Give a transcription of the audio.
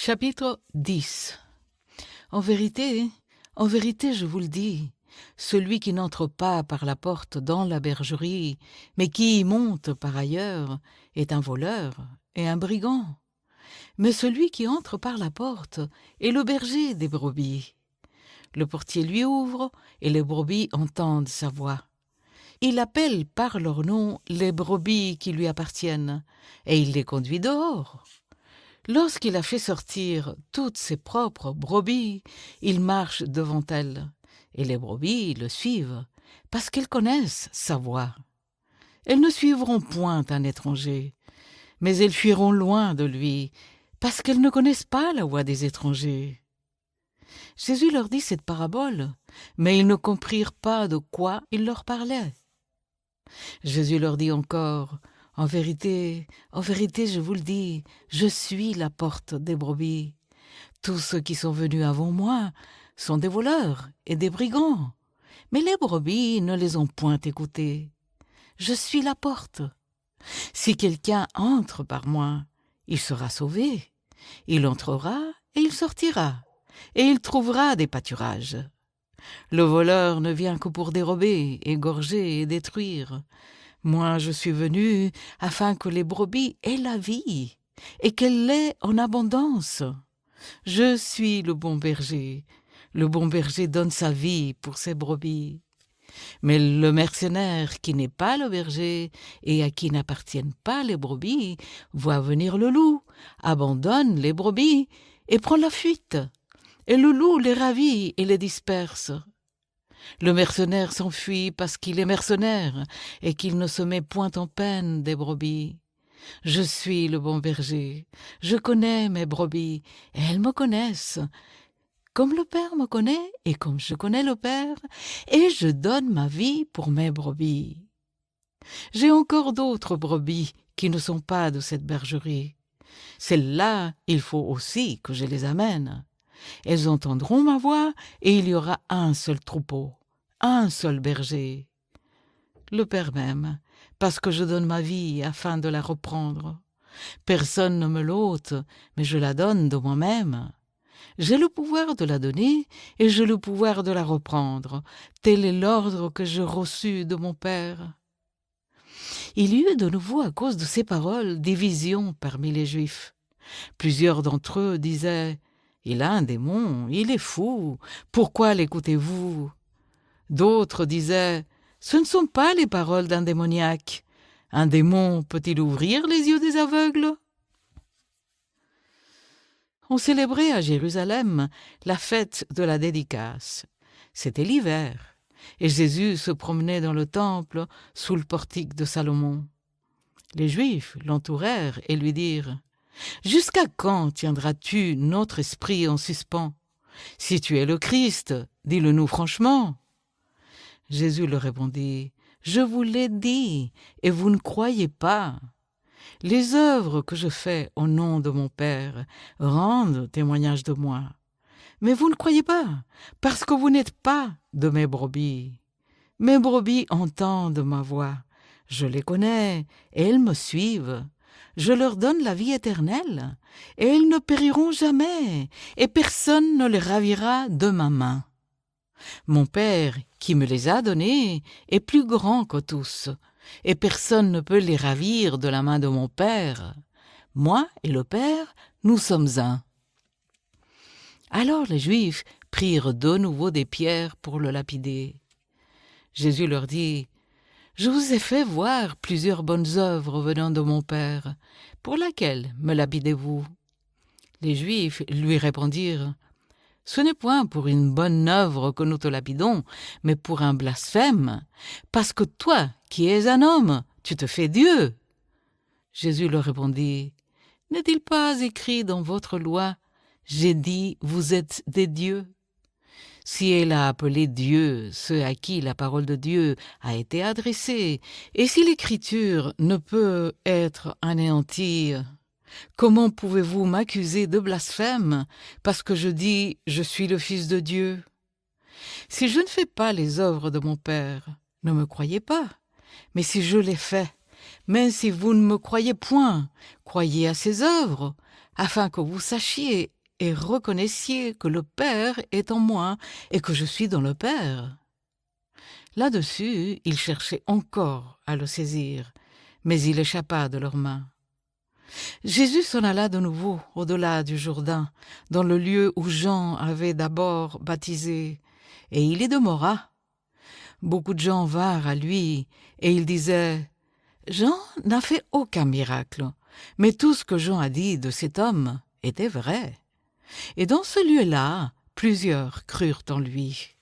Chapitre 10. En vérité, je vous le dis, celui qui n'entre pas par la porte dans la bergerie, mais qui y monte par ailleurs, est un voleur et un brigand. Mais celui qui entre par la porte est le berger des brebis. Le portier lui ouvre et les brebis entendent sa voix. Il appelle par leur nom les brebis qui lui appartiennent et il les conduit dehors. Lorsqu'il a fait sortir toutes ses propres brebis, il marche devant elles, et les brebis le suivent, parce qu'elles connaissent sa voix. Elles ne suivront point un étranger, mais elles fuiront loin de lui, parce qu'elles ne connaissent pas la voix des étrangers. Jésus leur dit cette parabole, mais ils ne comprirent pas de quoi il leur parlait. Jésus leur dit encore: en vérité, je vous le dis, je suis la porte des brebis. Tous ceux qui sont venus avant moi sont des voleurs et des brigands, mais les brebis ne les ont point écoutés. Je suis la porte. Si quelqu'un entre par moi, il sera sauvé. Il entrera et il sortira, et il trouvera des pâturages. Le voleur ne vient que pour dérober, égorger et détruire. Moi, je suis venu afin que les brebis aient la vie, et qu'elle l'ait en abondance. Je suis le bon berger. Le bon berger donne sa vie pour ses brebis. Mais le mercenaire qui n'est pas le berger et à qui n'appartiennent pas les brebis voit venir le loup, abandonne les brebis et prend la fuite. Et le loup les ravit et les disperse. Le mercenaire s'enfuit parce qu'il est mercenaire et qu'il ne se met point en peine des brebis. Je suis le bon berger, je connais mes brebis et elles me connaissent, comme le Père me connaît et comme je connais le Père, et je donne ma vie pour mes brebis. J'ai encore d'autres brebis qui ne sont pas de cette bergerie. Celles-là, il faut aussi que je les amène. Elles entendront ma voix et il y aura un seul troupeau, un seul berger. Le Père m'aime, parce que je donne ma vie afin de la reprendre. Personne ne me l'ôte, mais je la donne de moi-même. J'ai le pouvoir de la donner et j'ai le pouvoir de la reprendre. Tel est l'ordre que j'ai reçu de mon Père. Il y eut de nouveau, à cause de ces paroles, division parmi les Juifs. Plusieurs d'entre eux disaient: il a un démon, il est fou, pourquoi l'écoutez-vous? D'autres disaient: ce ne sont pas les paroles d'un démoniaque. Un démon peut-il ouvrir les yeux des aveugles? On célébrait à Jérusalem la fête de la dédicace. C'était l'hiver, et Jésus se promenait dans le temple sous le portique de Salomon. Les Juifs l'entourèrent et lui dirent: jusqu'à quand tiendras-tu notre esprit en suspens? Si tu es le Christ, dis-le-nous franchement. Jésus leur répondit: je vous l'ai dit, et vous ne croyez pas. Les œuvres que je fais au nom de mon Père rendent témoignage de moi. Mais vous ne croyez pas, parce que vous n'êtes pas de mes brebis. Mes brebis entendent ma voix. Je les connais, et elles me suivent. Je leur donne la vie éternelle, et elles ne périront jamais, et personne ne les ravira de ma main. Mon Père, qui me les a donnés, est plus grand que tous, et personne ne peut les ravir de la main de mon Père. Moi et le Père, nous sommes un. Alors les Juifs prirent de nouveau des pierres pour le lapider. Jésus leur dit: je vous ai fait voir plusieurs bonnes œuvres venant de mon Père. Pour laquelle me lapidez-vous? Les Juifs lui répondirent: ce n'est point pour une bonne œuvre que nous te lapidons, mais pour un blasphème, parce que toi, qui es un homme, tu te fais Dieu. Jésus leur répondit: n'est-il pas écrit dans votre loi: j'ai dit, vous êtes des dieux? Si elle a appelé Dieu ceux à qui la parole de Dieu a été adressée, et si l'Écriture ne peut être anéantie, comment pouvez-vous m'accuser de blasphème parce que je dis: je suis le Fils de Dieu? Si je ne fais pas les œuvres de mon Père, ne me croyez pas, mais si je les fais, même si vous ne me croyez point, croyez à ses œuvres, afin que vous sachiez et reconnaissiez que le Père est en moi et que je suis dans le Père. » Là-dessus, ils cherchaient encore à le saisir, mais il échappa de leurs mains. Jésus s'en alla de nouveau au-delà du Jourdain, dans le lieu où Jean avait d'abord baptisé, et il y demeura. Beaucoup de gens vinrent à lui, et ils disaient « Jean n'a fait aucun miracle, mais tout ce que Jean a dit de cet homme était vrai. » Et dans ce lieu-là, plusieurs crurent en lui.